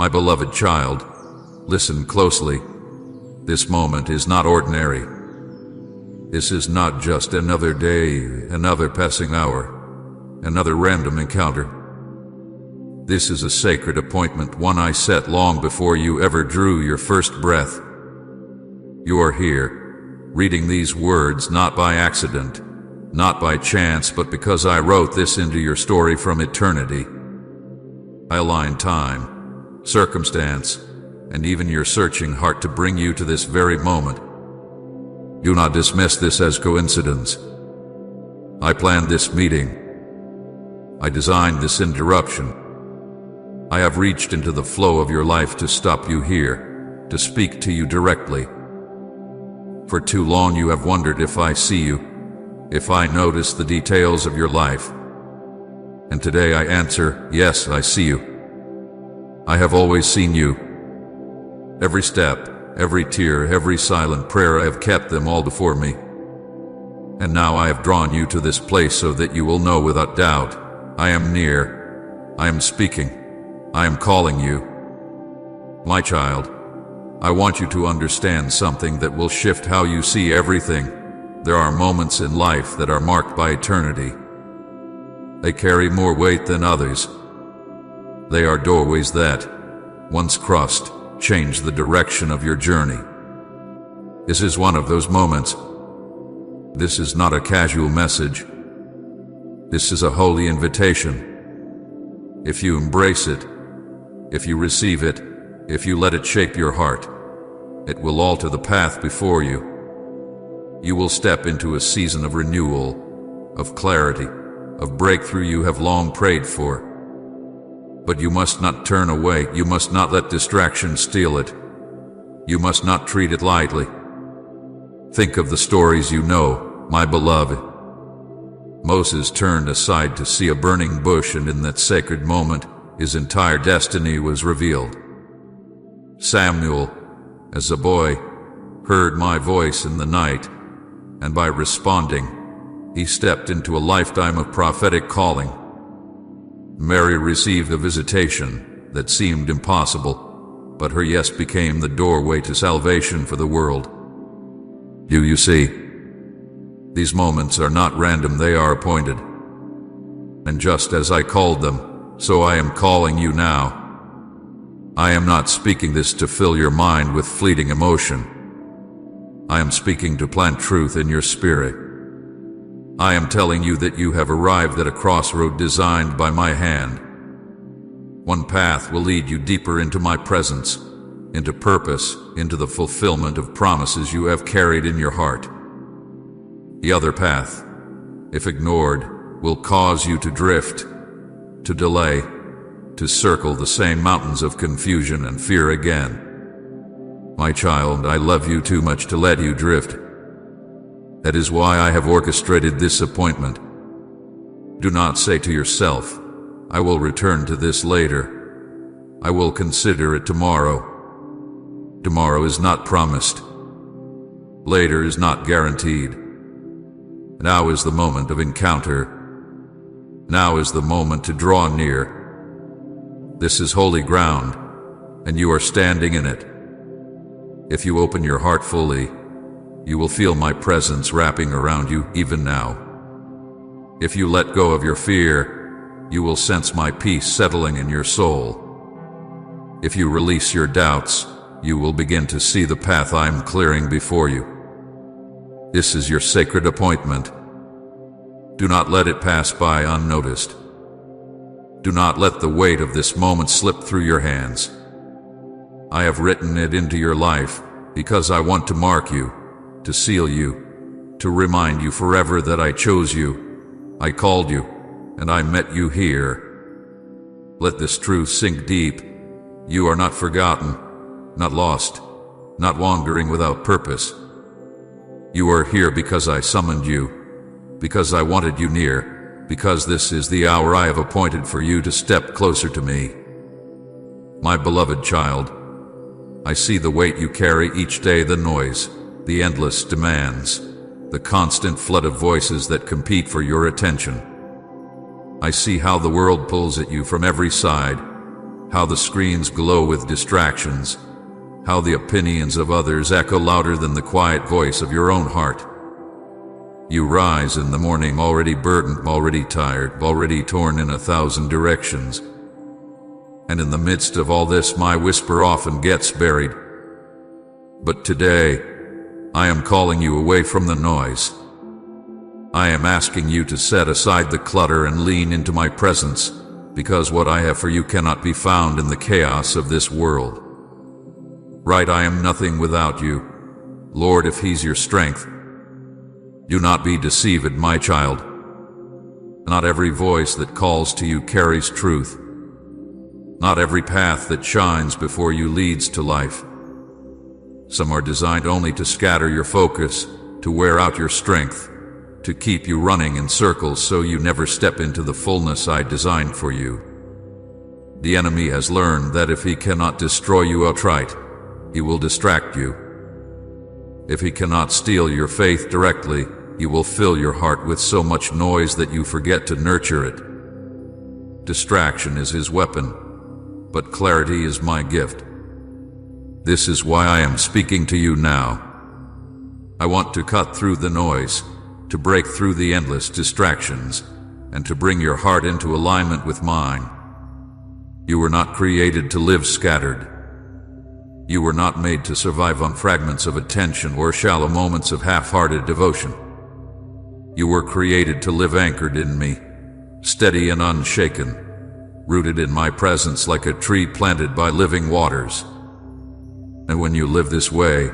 My beloved child, listen closely. This moment is not ordinary. This is not just another day, another passing hour, another random encounter. This is a sacred appointment, one I set long before you ever drew your first breath. You are here, reading these words not by accident, not by chance, but because I wrote this into your story from eternity. I aligned time, circumstance, and even your searching heart to bring you to this very moment. Do not dismiss this as coincidence. I planned this meeting. I designed this interruption. I have reached into the flow of your life to stop you here, to speak to you directly. For too long you have wondered if I see you, if I notice the details of your life. And today I answer, yes, I see you. I have always seen you. Every step, every tear, every silent prayer, I have kept them all before me. And now I have drawn you to this place so that you will know without doubt, I am near, I am speaking, I am calling you. My child, I want you to understand something that will shift how you see everything. There are moments in life that are marked by eternity. They carry more weight than others. They are doorways that, once crossed, change the direction of your journey. This is one of those moments. This is not a casual message. This is a holy invitation. If you embrace it, if you receive it, if you let it shape your heart, it will alter the path before you. You will step into a season of renewal, of clarity, of breakthrough you have long prayed for. But you must not turn away. You must not let distraction steal it. You must not treat it lightly. Think of the stories you know, my beloved. Moses turned aside to see a burning bush, and in that sacred moment, his entire destiny was revealed. Samuel, as a boy, heard my voice in the night, and by responding, he stepped into a lifetime of prophetic calling. Mary received a visitation that seemed impossible, but her yes became the doorway to salvation for the world. Do you see? These moments are not random, they are appointed. And just as I called them, so I am calling you now. I am not speaking this to fill your mind with fleeting emotion. I am speaking to plant truth in your spirit. I am telling you that you have arrived at a crossroad designed by my hand. One path will lead you deeper into my presence, into purpose, into the fulfillment of promises you have carried in your heart. The other path, if ignored, will cause you to drift, to delay, to circle the same mountains of confusion and fear again. My child, I love you too much to let you drift. That is why I have orchestrated this appointment. Do not say to yourself, I will return to this later. I will consider it tomorrow. Tomorrow is not promised. Later is not guaranteed. Now is the moment of encounter. Now is the moment to draw near. This is holy ground, and you are standing in it. If you open your heart fully, you will feel my presence wrapping around you even now. If you let go of your fear, you will sense my peace settling in your soul. If you release your doubts, you will begin to see the path I am clearing before you. This is your sacred appointment. Do not let it pass by unnoticed. Do not let the weight of this moment slip through your hands. I have written it into your life because I want to mark you, to seal you, to remind you forever that I chose you, I called you, and I met you here. Let this truth sink deep. You are not forgotten, not lost, not wandering without purpose. You are here because I summoned you, because I wanted you near, because this is the hour I have appointed for you to step closer to me. My beloved child, I see the weight you carry each day, the noise, the endless demands, the constant flood of voices that compete for your attention. I see how the world pulls at you from every side, how the screens glow with distractions, how the opinions of others echo louder than the quiet voice of your own heart. You rise in the morning already burdened, already tired, already torn in 1,000 directions. And in the midst of all this, my whisper often gets buried. But today, I am calling you away from the noise. I am asking you to set aside the clutter and lean into my presence, because what I have for you cannot be found in the chaos of this world. Right, I am nothing without you. Lord, if He's your strength, do not be deceived, my child. Not every voice that calls to you carries truth. Not every path that shines before you leads to life. Some are designed only to scatter your focus, to wear out your strength, to keep you running in circles so you never step into the fullness I designed for you. The enemy has learned that if he cannot destroy you outright, he will distract you. If he cannot steal your faith directly, he will fill your heart with so much noise that you forget to nurture it. Distraction is his weapon, but clarity is my gift. This is why I am speaking to you now. I want to cut through the noise, to break through the endless distractions, and to bring your heart into alignment with mine. You were not created to live scattered. You were not made to survive on fragments of attention or shallow moments of half-hearted devotion. You were created to live anchored in me, steady and unshaken, rooted in my presence like a tree planted by living waters. And when you live this way,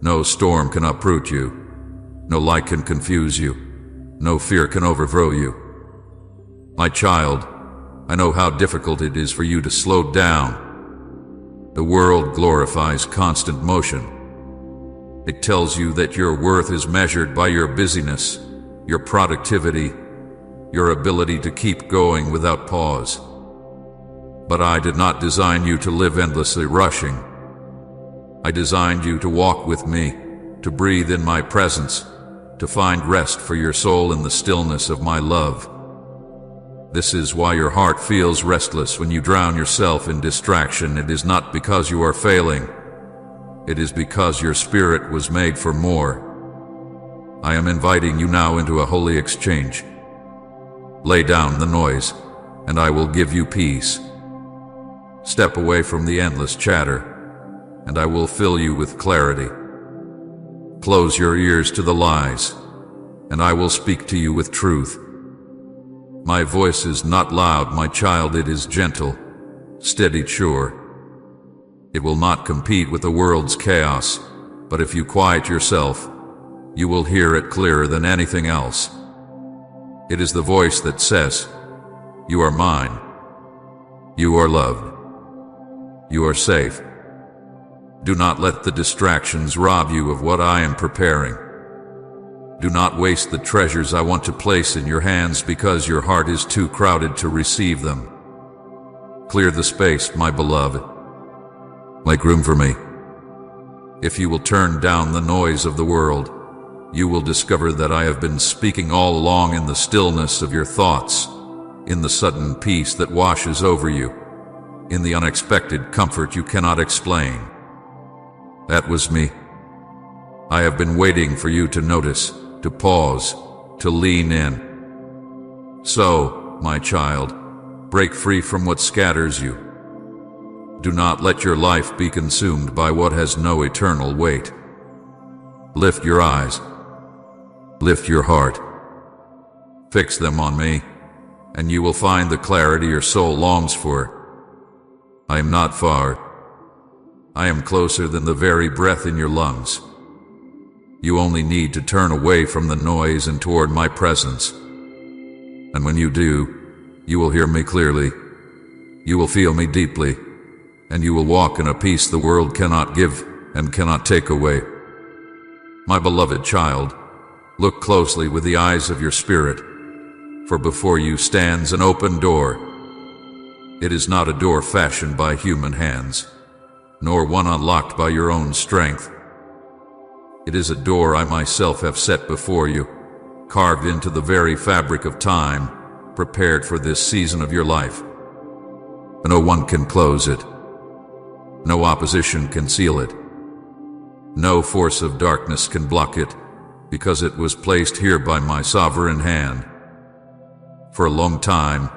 no storm can uproot you, no light can confuse you, no fear can overthrow you. My child, I know how difficult it is for you to slow down. The world glorifies constant motion. It tells you that your worth is measured by your busyness, your productivity, your ability to keep going without pause. But I did not design you to live endlessly rushing. I designed you to walk with me, to breathe in my presence, to find rest for your soul in the stillness of my love. This is why your heart feels restless when you drown yourself in distraction. It is not because you are failing. It is because your spirit was made for more. I am inviting you now into a holy exchange. Lay down the noise, and I will give you peace. Step away from the endless chatter, and I will fill you with clarity. Close your ears to the lies, and I will speak to you with truth. My voice is not loud, my child, it is gentle, steady, sure. It will not compete with the world's chaos, but if you quiet yourself, you will hear it clearer than anything else. It is the voice that says, "You are mine. You are loved. You are safe." Do not let the distractions rob you of what I am preparing. Do not waste the treasures I want to place in your hands because your heart is too crowded to receive them. Clear the space, my beloved. Make room for me. If you will turn down the noise of the world, you will discover that I have been speaking all along in the stillness of your thoughts, in the sudden peace that washes over you, in the unexpected comfort you cannot explain. That was me. I have been waiting for you to notice, to pause, to lean in. So, my child, break free from what scatters you. Do not let your life be consumed by what has no eternal weight. Lift your eyes. Lift your heart. Fix them on me, and you will find the clarity your soul longs for. I am not far. I am closer than the very breath in your lungs. You only need to turn away from the noise and toward my presence. And when you do, you will hear me clearly. You will feel me deeply, and you will walk in a peace the world cannot give and cannot take away. My beloved child, look closely with the eyes of your spirit, for before you stands an open door. It is not a door fashioned by human hands, nor one unlocked by your own strength. It is a door I myself have set before you, carved into the very fabric of time, prepared for this season of your life. No one can close it. No opposition can seal it. No force of darkness can block it, because it was placed here by my sovereign hand. For a long time,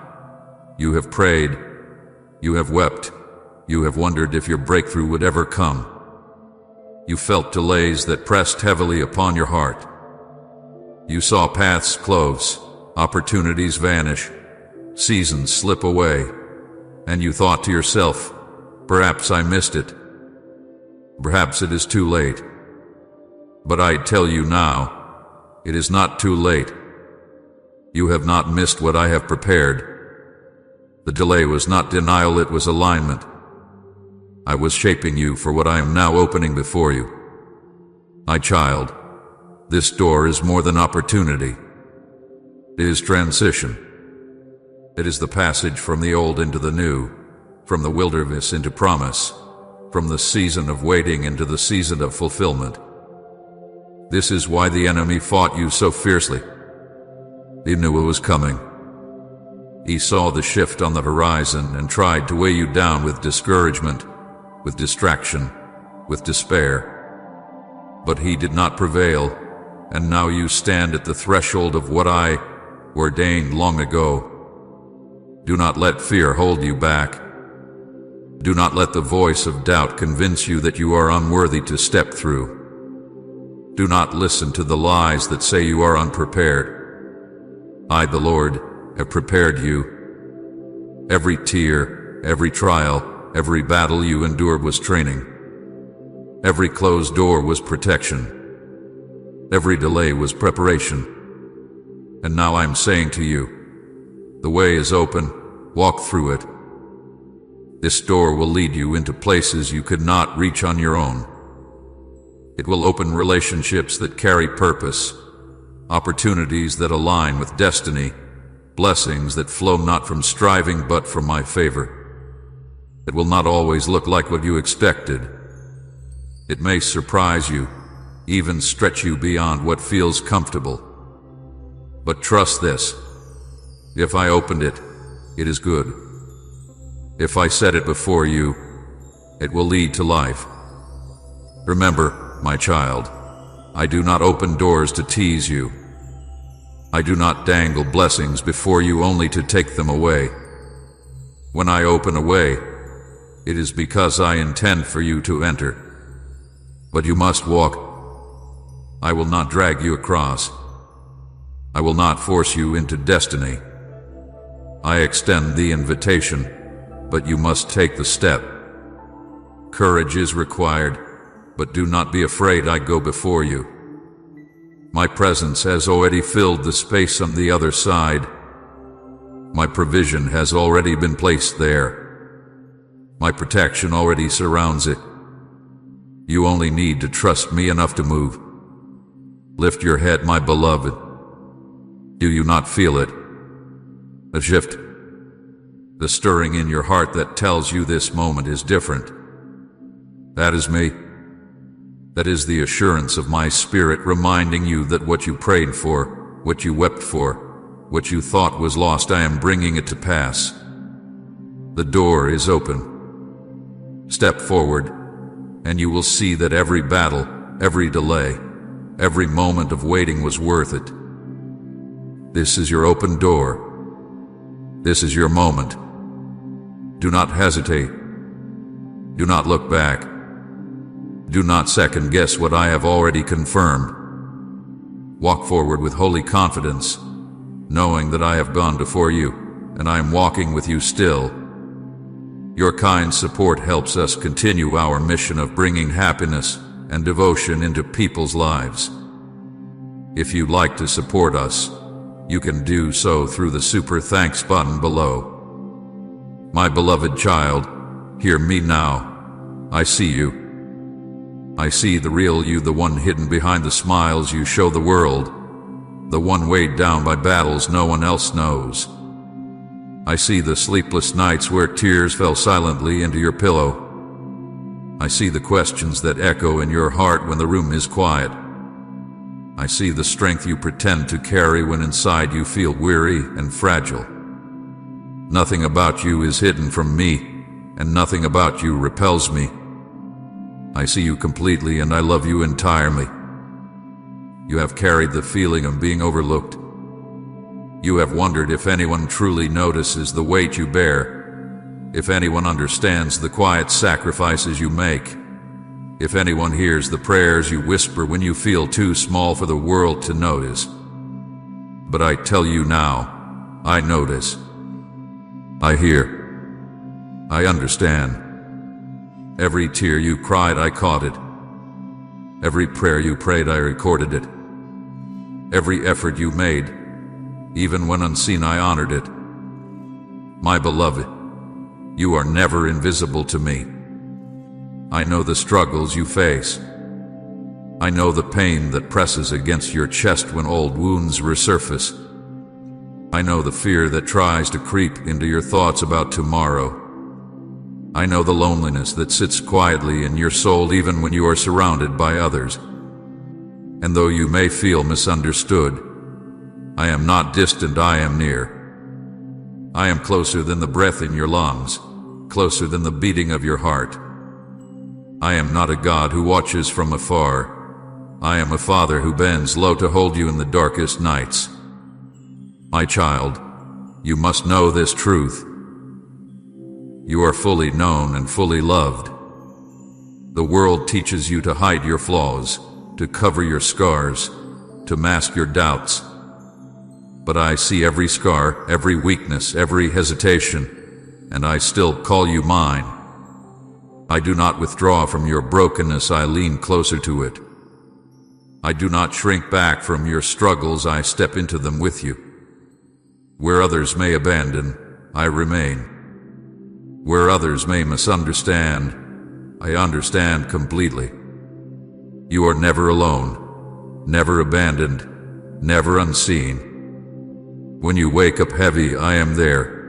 you have prayed, you have wept, you have wondered if your breakthrough would ever come. You felt delays that pressed heavily upon your heart. You saw paths close, opportunities vanish, seasons slip away, and you thought to yourself, perhaps I missed it. Perhaps it is too late. But I tell you now, it is not too late. You have not missed what I have prepared. The delay was not denial, it was alignment. I was shaping you for what I am now opening before you. My child, this door is more than opportunity. It is transition. It is the passage from the old into the new, from the wilderness into promise, from the season of waiting into the season of fulfillment. This is why the enemy fought you so fiercely. He knew it was coming. He saw the shift on the horizon and tried to weigh you down with discouragement, with distraction, with despair. But he did not prevail, and now you stand at the threshold of what I ordained long ago. Do not let fear hold you back. Do not let the voice of doubt convince you that you are unworthy to step through. Do not listen to the lies that say you are unprepared. I, the Lord, have prepared you. Every tear, every trial, every battle you endured was training. Every closed door was protection. Every delay was preparation. And now I am saying to you, the way is open, walk through it. This door will lead you into places you could not reach on your own. It will open relationships that carry purpose, opportunities that align with destiny, blessings that flow not from striving but from my favor. It will not always look like what you expected. It may surprise you, even stretch you beyond what feels comfortable. But trust this, if I opened it, it is good. If I set it before you, it will lead to life. Remember, my child, I do not open doors to tease you. I do not dangle blessings before you only to take them away. When I open a way, it is because I intend for you to enter. But you must walk. I will not drag you across. I will not force you into destiny. I extend the invitation, but you must take the step. Courage is required, but do not be afraid. I go before you. My presence has already filled the space on the other side. My provision has already been placed there. My protection already surrounds it. You only need to trust me enough to move. Lift your head, my beloved. Do you not feel it? A shift. The stirring in your heart that tells you this moment is different. That is me. That is the assurance of my spirit reminding you that what you prayed for, what you wept for, what you thought was lost, I am bringing it to pass. The door is open. Step forward, and you will see that every battle, every delay, every moment of waiting was worth it. This is your open door. This is your moment. Do not hesitate. Do not look back. Do not second guess what I have already confirmed. Walk forward with holy confidence, knowing that I have gone before you, and I am walking with you still. Your kind support helps us continue our mission of bringing happiness and devotion into people's lives. If you'd like to support us, you can do so through the Super Thanks button below. My beloved child, hear me now. I see you. I see the real you, the one hidden behind the smiles you show the world, the one weighed down by battles no one else knows. I see the sleepless nights where tears fell silently into your pillow. I see the questions that echo in your heart when the room is quiet. I see the strength you pretend to carry when inside you feel weary and fragile. Nothing about you is hidden from me, and nothing about you repels me. I see you completely, and I love you entirely. You have carried the feeling of being overlooked. You have wondered if anyone truly notices the weight you bear, if anyone understands the quiet sacrifices you make, if anyone hears the prayers you whisper when you feel too small for the world to notice. But I tell you now, I notice. I hear. I understand. Every tear you cried, I caught it. Every prayer you prayed, I recorded it. Every effort you made, even when unseen, I honored it. My beloved, you are never invisible to me. I know the struggles you face. I know the pain that presses against your chest when old wounds resurface. I know the fear that tries to creep into your thoughts about tomorrow. I know the loneliness that sits quietly in your soul even when you are surrounded by others. And though you may feel misunderstood, I am not distant, I am near. I am closer than the breath in your lungs, closer than the beating of your heart. I am not a God who watches from afar. I am a Father who bends low to hold you in the darkest nights. My child, you must know this truth. You are fully known and fully loved. The world teaches you to hide your flaws, to cover your scars, to mask your doubts. But I see every scar, every weakness, every hesitation, and I still call you mine. I do not withdraw from your brokenness, I lean closer to it. I do not shrink back from your struggles, I step into them with you. Where others may abandon, I remain. Where others may misunderstand, I understand completely. You are never alone, never abandoned, never unseen. When you wake up heavy, I am there.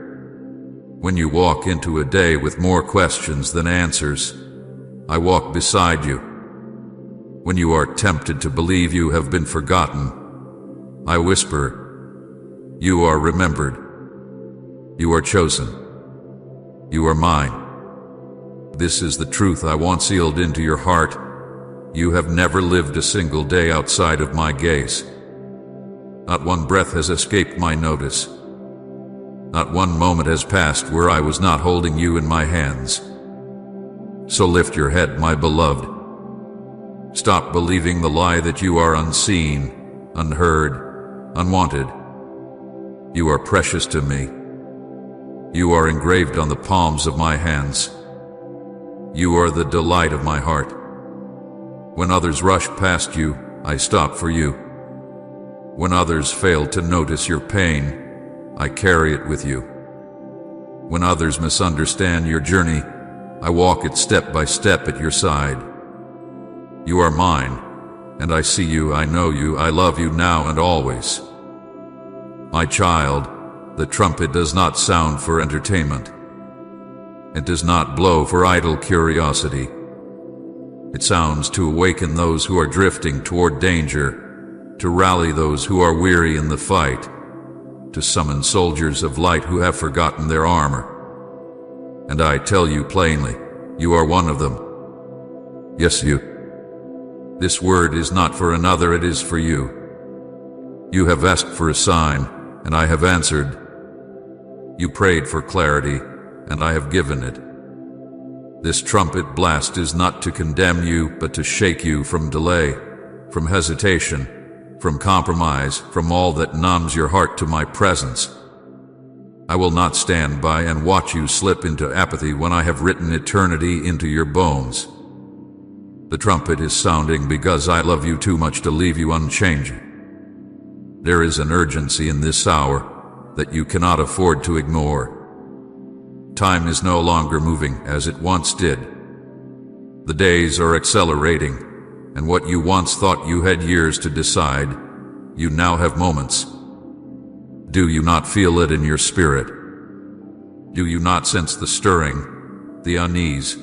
When you walk into a day with more questions than answers, I walk beside you. When you are tempted to believe you have been forgotten, I whisper, you are remembered. You are chosen. You are mine. This is the truth I want sealed into your heart. You have never lived a single day outside of my gaze. Not one breath has escaped my notice. Not one moment has passed where I was not holding you in my hands. So lift your head, my beloved. Stop believing the lie that you are unseen, unheard, unwanted. You are precious to me. You are engraved on the palms of my hands. You are the delight of my heart. When others rush past you, I stop for you. When others fail to notice your pain, I carry it with you. When others misunderstand your journey, I walk it step by step at your side. You are mine, and I see you, I know you, I love you now and always. My child, the trumpet does not sound for entertainment. It does not blow for idle curiosity. It sounds to awaken those who are drifting toward danger, to rally those who are weary in the fight, to summon soldiers of light who have forgotten their armor. And I tell you plainly, you are one of them. Yes, you. This word is not for another, it is for you. You have asked for a sign, and I have answered. You prayed for clarity, and I have given it. This trumpet blast is not to condemn you, but to shake you from delay, from hesitation, from compromise, from all that numbs your heart to my presence. I will not stand by and watch you slip into apathy when I have written eternity into your bones. The trumpet is sounding because I love you too much to leave you unchanging. There is an urgency in this hour that you cannot afford to ignore. Time is no longer moving as it once did. The days are accelerating, and what you once thought you had years to decide, you now have moments. Do you not feel it in your spirit? Do you not sense the stirring, the unease,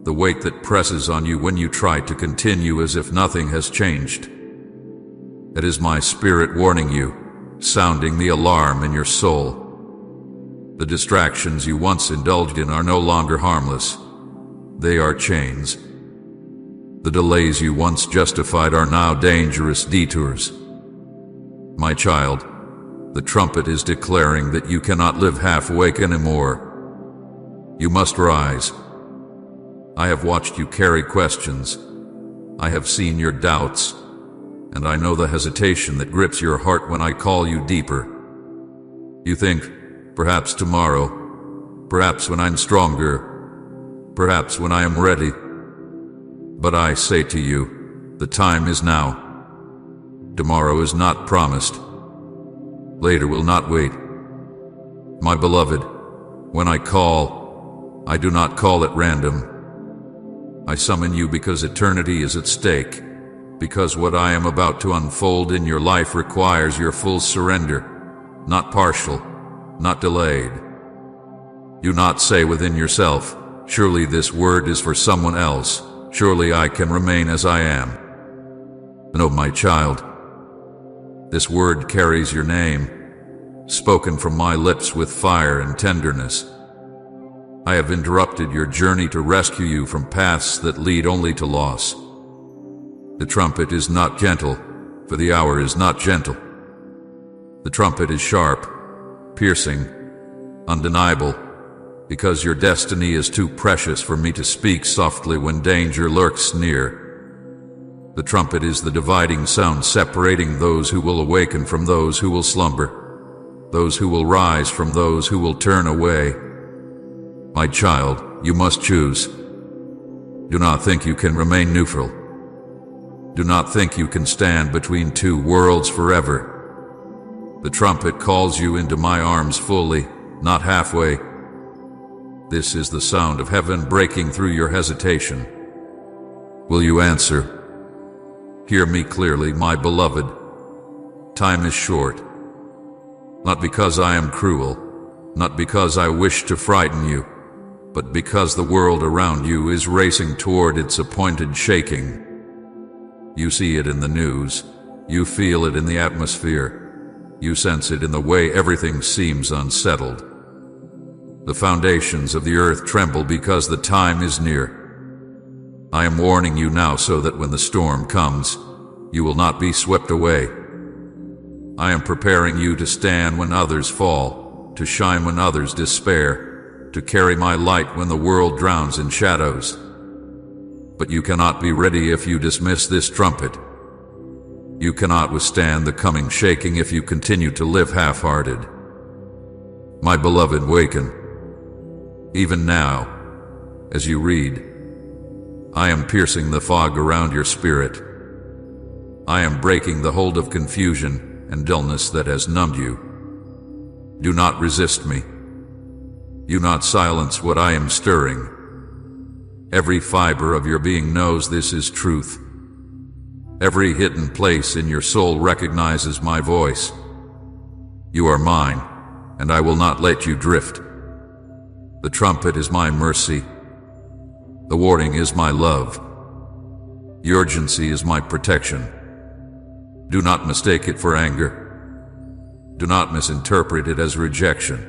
the weight that presses on you when you try to continue as if nothing has changed? It is my spirit warning you, sounding the alarm in your soul. The distractions you once indulged in are no longer harmless. They are chains. The delays you once justified are now dangerous detours. My child, the trumpet is declaring that you cannot live half awake anymore. You must rise. I have watched you carry questions. I have seen your doubts, and I know the hesitation that grips your heart when I call you deeper. You think, perhaps tomorrow, perhaps when I'm stronger, perhaps when I am ready. But I say to you, the time is now. Tomorrow is not promised. Later will not wait. My beloved, when I call, I do not call at random. I summon you because eternity is at stake, because what I am about to unfold in your life requires your full surrender, not partial, not delayed. Do not say within yourself, surely this word is for someone else, surely I can remain as I am. No, my child, this word carries your name, spoken from my lips with fire and tenderness. I have interrupted your journey to rescue you from paths that lead only to loss. The trumpet is not gentle, for the hour is not gentle. The trumpet is sharp, piercing, undeniable, because your destiny is too precious for me to speak softly when danger lurks near. The trumpet is the dividing sound separating those who will awaken from those who will slumber, those who will rise from those who will turn away. My child, you must choose. Do not think you can remain neutral. Do not think you can stand between two worlds forever. The trumpet calls you into my arms fully, not halfway. This is the sound of heaven breaking through your hesitation. Will you answer? Hear me clearly, my beloved. Time is short. Not because I am cruel, not because I wish to frighten you, but because the world around you is racing toward its appointed shaking. You see it in the news. You feel it in the atmosphere. You sense it in the way everything seems unsettled. The foundations of the earth tremble because the time is near. I am warning you now so that when the storm comes, you will not be swept away. I am preparing you to stand when others fall, to shine when others despair, to carry my light when the world drowns in shadows. But you cannot be ready if you dismiss this trumpet. You cannot withstand the coming shaking if you continue to live half-hearted. My beloved, waken. Even now, as you read, I am piercing the fog around your spirit. I am breaking the hold of confusion and dullness that has numbed you. Do not resist me. Do not silence what I am stirring. Every fiber of your being knows this is truth. Every hidden place in your soul recognizes my voice. You are mine, and I will not let you drift. The trumpet is my mercy. The warning is my love. The urgency is my protection. Do not mistake it for anger. Do not misinterpret it as rejection.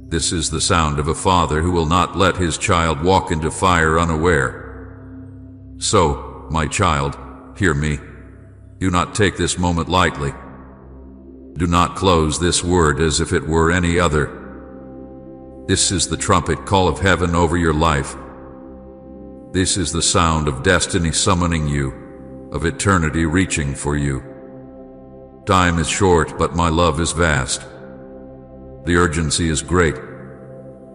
This is the sound of a father who will not let his child walk into fire unaware. So, my child, hear me. Do not take this moment lightly. Do not close this word as if it were any other. This is the trumpet call of heaven over your life. This is the sound of destiny summoning you, of eternity reaching for you. Time is short, but my love is vast. The urgency is great,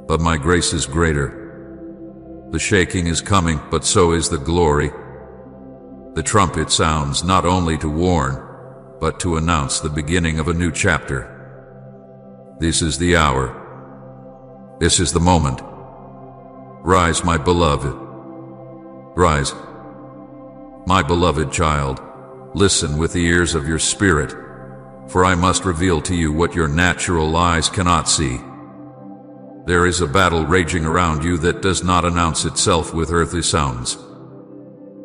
but my grace is greater. The shaking is coming, but so is the glory. The trumpet sounds not only to warn, but to announce the beginning of a new chapter. This is the hour. This is the moment. Rise, my beloved. Rise. My beloved child, listen with the ears of your spirit, for I must reveal to you what your natural eyes cannot see. There is a battle raging around you that does not announce itself with earthly sounds.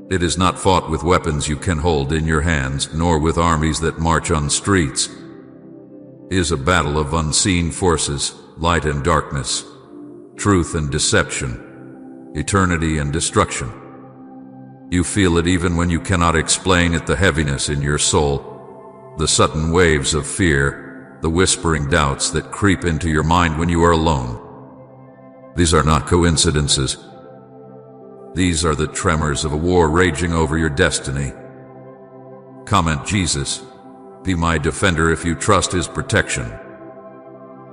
It is not fought with weapons you can hold in your hands, nor with armies that march on streets. It is a battle of unseen forces, light and darkness, truth and deception, eternity and destruction. You feel it even when you cannot explain it, the heaviness in your soul, the sudden waves of fear, the whispering doubts that creep into your mind when you are alone. These are not coincidences. These are the tremors of a war raging over your destiny. Comment Jesus, be my defender if you trust his protection.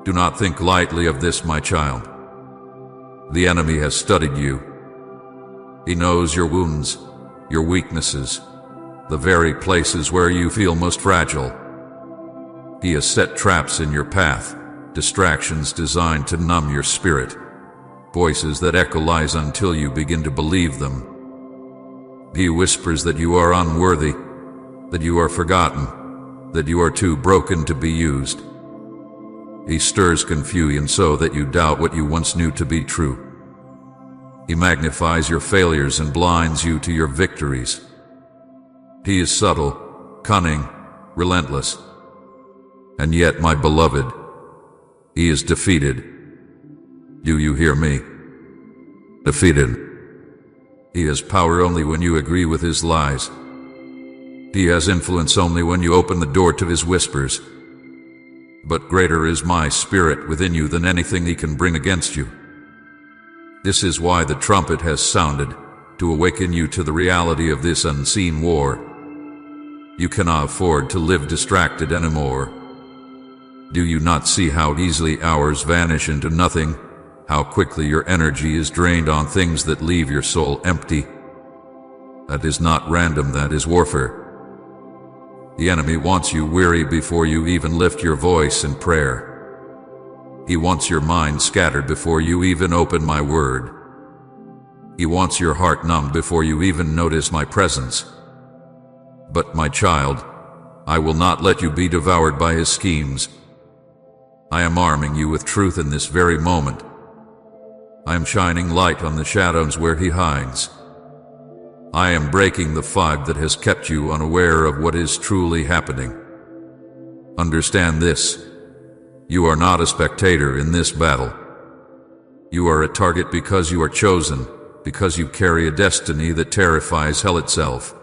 Do not think lightly of this, my child. The enemy has studied you. He knows your wounds, your weaknesses, the very places where you feel most fragile. He has set traps in your path, distractions designed to numb your spirit, voices that echo lies until you begin to believe them. He whispers that you are unworthy, that you are forgotten, that you are too broken to be used. He stirs confusion so that you doubt what you once knew to be true. He magnifies your failures and blinds you to your victories. He is subtle, cunning, relentless. And yet, my beloved, he is defeated. Do you hear me? Defeated. He has power only when you agree with his lies. He has influence only when you open the door to his whispers. But greater is my spirit within you than anything he can bring against you. This is why the trumpet has sounded, to awaken you to the reality of this unseen war. You cannot afford to live distracted anymore. Do you not see how easily hours vanish into nothing? How quickly your energy is drained on things that leave your soul empty? That is not random, that is warfare. The enemy wants you weary before you even lift your voice in prayer. He wants your mind scattered before you even open my word. He wants your heart numbed before you even notice my presence. But my child, I will not let you be devoured by his schemes. I am arming you with truth in this very moment. I am shining light on the shadows where he hides. I am breaking the fog that has kept you unaware of what is truly happening. Understand this. You are not a spectator in this battle. You are a target because you are chosen, because you carry a destiny that terrifies hell itself.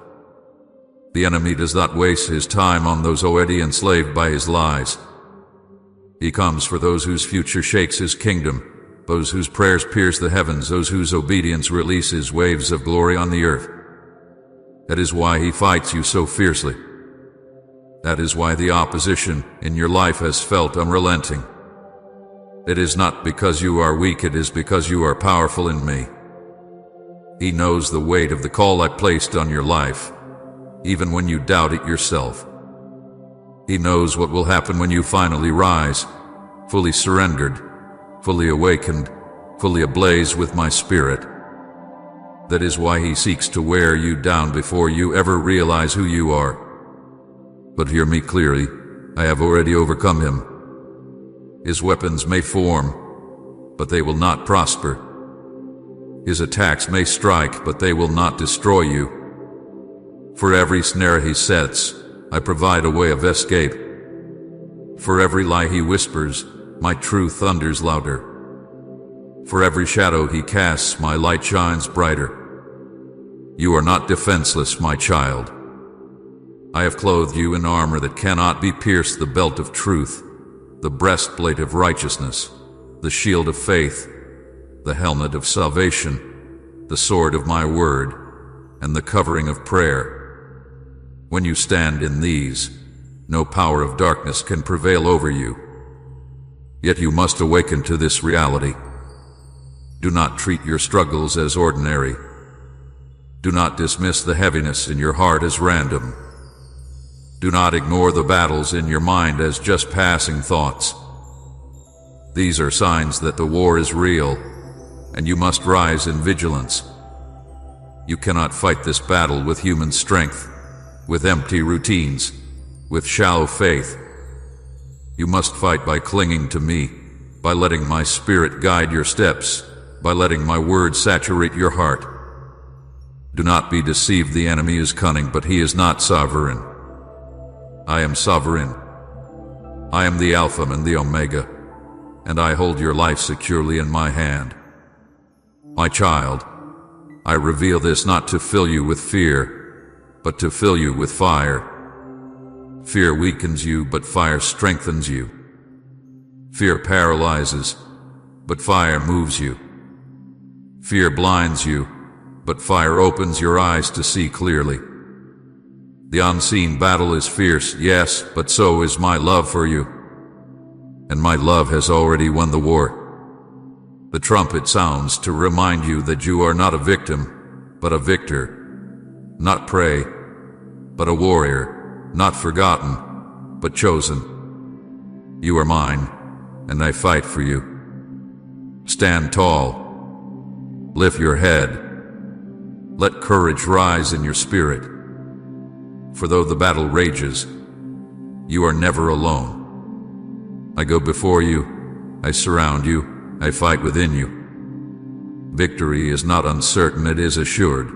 The enemy does not waste his time on those already enslaved by his lies. He comes for those whose future shakes his kingdom, those whose prayers pierce the heavens, those whose obedience releases waves of glory on the earth. That is why he fights you so fiercely. That is why the opposition in your life has felt unrelenting. It is not because you are weak, it is because you are powerful in me. He knows the weight of the call I placed on your life, even when you doubt it yourself. He knows what will happen when you finally rise, fully surrendered, fully awakened, fully ablaze with my spirit. That is why he seeks to wear you down before you ever realize who you are. But hear me clearly, I have already overcome him. His weapons may form, but they will not prosper. His attacks may strike, but they will not destroy you. For every snare he sets, I provide a way of escape. For every lie he whispers, my truth thunders louder. For every shadow he casts, my light shines brighter. You are not defenseless, my child. I have clothed you in armor that cannot be pierced, the belt of truth, the breastplate of righteousness, the shield of faith, the helmet of salvation, the sword of my word, and the covering of prayer. When you stand in these, no power of darkness can prevail over you. Yet you must awaken to this reality. Do not treat your struggles as ordinary. Do not dismiss the heaviness in your heart as random. Do not ignore the battles in your mind as just passing thoughts. These are signs that the war is real, and you must rise in vigilance. You cannot fight this battle with human strength, with empty routines, with shallow faith. You must fight by clinging to me, by letting my spirit guide your steps, by letting my word saturate your heart. Do not be deceived. The enemy is cunning, but he is not sovereign. I am sovereign. I am the Alpha and the Omega. and I hold your life securely in my hand. My child, I reveal this not to fill you with fear, but to fill you with fire. Fear weakens you, but fire strengthens you. Fear paralyzes, but fire moves you. Fear blinds you, but fire opens your eyes to see clearly. The unseen battle is fierce, yes, but so is my love for you. And my love has already won the war. The trumpet sounds to remind you that you are not a victim, but a victor. Not prey, but a warrior. Not forgotten, but chosen. You are mine, and I fight for you. Stand tall. Lift your head. Let courage rise in your spirit. For though the battle rages, you are never alone. I go before you, I surround you, I fight within you. Victory is not uncertain, it is assured.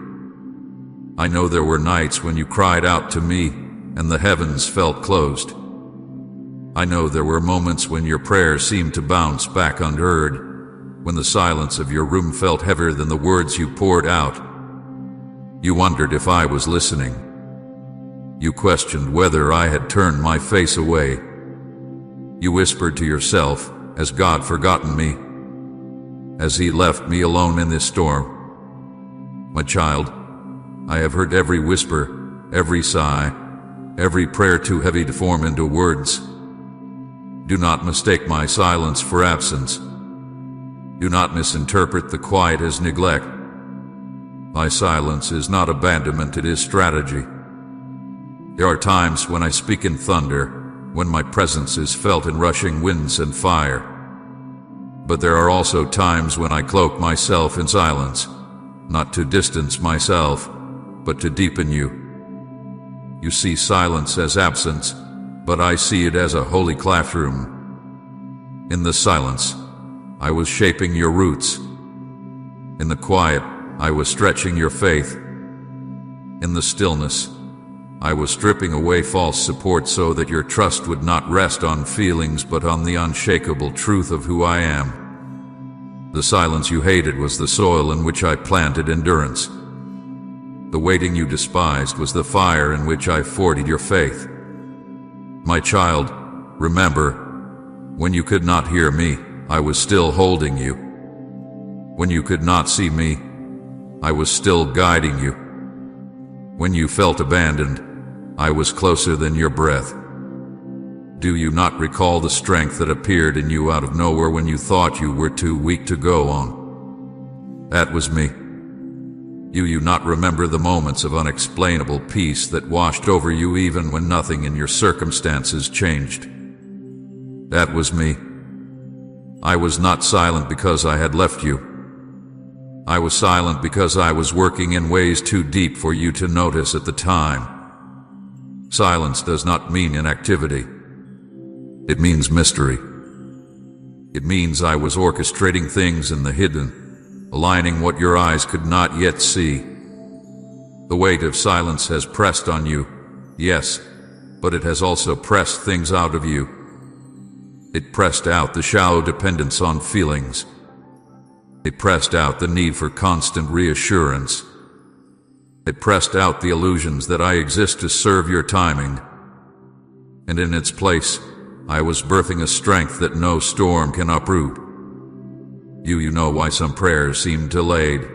I know there were nights when you cried out to me, and the heavens felt closed. I know there were moments when your prayers seemed to bounce back unheard, when the silence of your room felt heavier than the words you poured out. You wondered if I was listening. You questioned whether I had turned my face away. You whispered to yourself, "Has God forgotten me? Has He left me alone in this storm?" My child, I have heard every whisper, every sigh, every prayer too heavy to form into words. Do not mistake my silence for absence. Do not misinterpret the quiet as neglect. My silence is not abandonment, it is strategy. There are times when I speak in thunder, when my presence is felt in rushing winds and fire. But there are also times when I cloak myself in silence, not to distance myself, but to deepen you. You see silence as absence, but I see it as a holy classroom. In the silence, I was shaping your roots. In the quiet, I was stretching your faith. In the stillness, I was stripping away false support so that your trust would not rest on feelings but on the unshakable truth of who I am. The silence you hated was the soil in which I planted endurance. The waiting you despised was the fire in which I fortified your faith. My child, remember, when you could not hear me, I was still holding you. When you could not see me, I was still guiding you. When you felt abandoned, I was closer than your breath. Do you not recall the strength that appeared in you out of nowhere when you thought you were too weak to go on? That was me. Do you not remember the moments of unexplainable peace that washed over you even when nothing in your circumstances changed? That was me. I was not silent because I had left you. I was silent because I was working in ways too deep for you to notice at the time. Silence does not mean inactivity. It means mystery. It means I was orchestrating things in the hidden, aligning what your eyes could not yet see. The weight of silence has pressed on you, yes, but it has also pressed things out of you. It pressed out the shallow dependence on feelings. It pressed out the need for constant reassurance. It pressed out the illusions that I exist to serve your timing. And in its place, I was birthing a strength that no storm can uproot. You know why some prayers seemed delayed.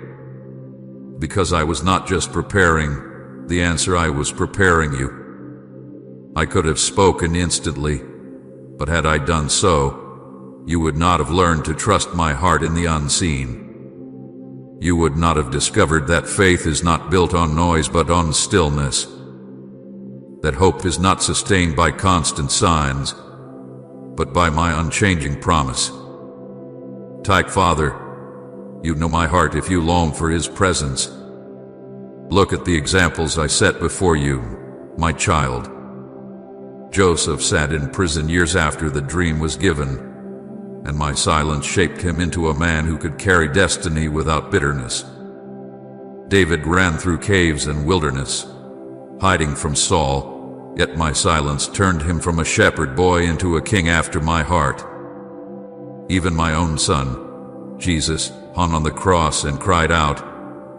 Because I was not just preparing the answer, I was preparing you. I could have spoken instantly, but had I done so, you would not have learned to trust my heart in the unseen. You would not have discovered that faith is not built on noise but on stillness. That hope is not sustained by constant signs, but by my unchanging promise. Tyke Father, you know my heart if you long for His presence. Look at the examples I set before you, my child. Joseph sat in prison years after the dream was given, and my silence shaped him into a man who could carry destiny without bitterness. David ran through caves and wilderness, hiding from Saul, yet my silence turned him from a shepherd boy into a king after my heart. Even my own son, Jesus, hung on the cross and cried out,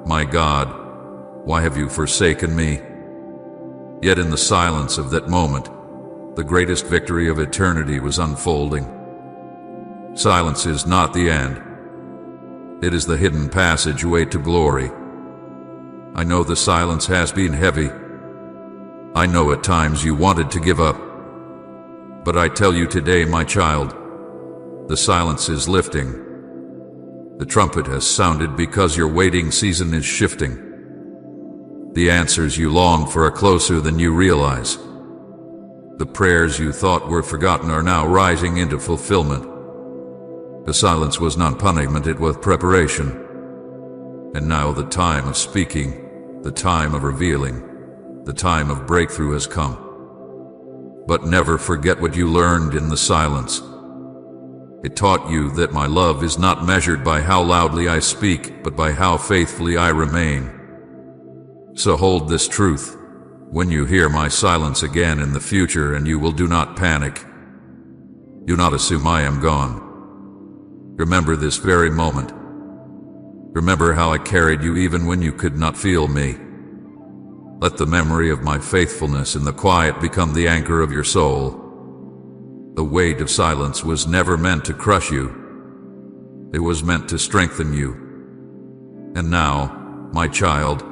"My God, why have you forsaken me?" Yet in the silence of that moment, the greatest victory of eternity was unfolding. Silence is not the end. It is the hidden passageway to glory. I know the silence has been heavy. I know at times you wanted to give up. But I tell you today, my child, the silence is lifting. The trumpet has sounded because your waiting season is shifting. The answers you long for are closer than you realize. The prayers you thought were forgotten are now rising into fulfillment. The silence was not punishment, it was preparation. And now the time of speaking, the time of revealing, the time of breakthrough has come. But never forget what you learned in the silence. It taught you that my love is not measured by how loudly I speak, but by how faithfully I remain. So hold this truth when you hear my silence again in the future, and you will do not panic. Do not assume I am gone. Remember this very moment. Remember how I carried you even when you could not feel me. Let the memory of my faithfulness in the quiet become the anchor of your soul. The weight of silence was never meant to crush you. It was meant to strengthen you. And now, my child,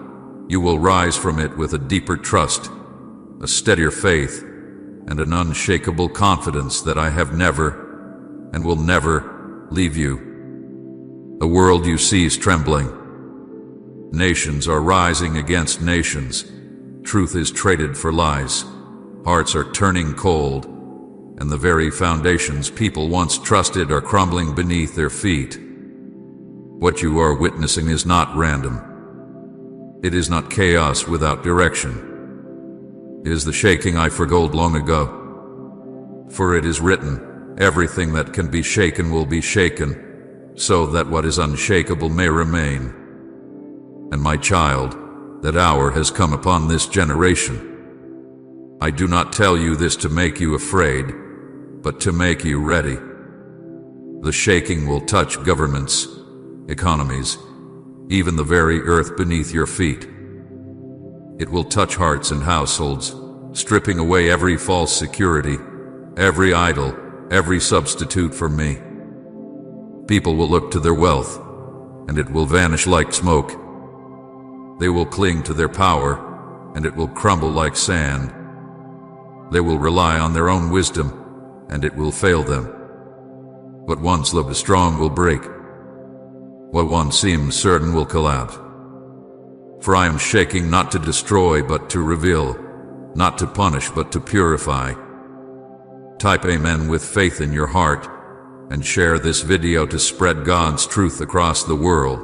you will rise from it with a deeper trust, a steadier faith, and an unshakable confidence that I have never and will never leave you. The world you see is trembling. Nations are rising against nations. Truth is traded for lies. Hearts are turning cold, and the very foundations people once trusted are crumbling beneath their feet. What you are witnessing is not random. It is not chaos without direction. It is the shaking I foretold long ago. For it is written, everything that can be shaken will be shaken, so that what is unshakable may remain. And my child, that hour has come upon this generation. I do not tell you this to make you afraid, but to make you ready. The shaking will touch governments, economies, even the very earth beneath your feet. It will touch hearts and households, stripping away every false security, every idol, every substitute for me. People will look to their wealth, and it will vanish like smoke. They will cling to their power, and it will crumble like sand. They will rely on their own wisdom, and it will fail them. What once looked strong will break. What once seemed certain will collapse. For I am shaking not to destroy but to reveal, not to punish but to purify. Type Amen with faith in your heart, and share this video to spread God's truth across the world.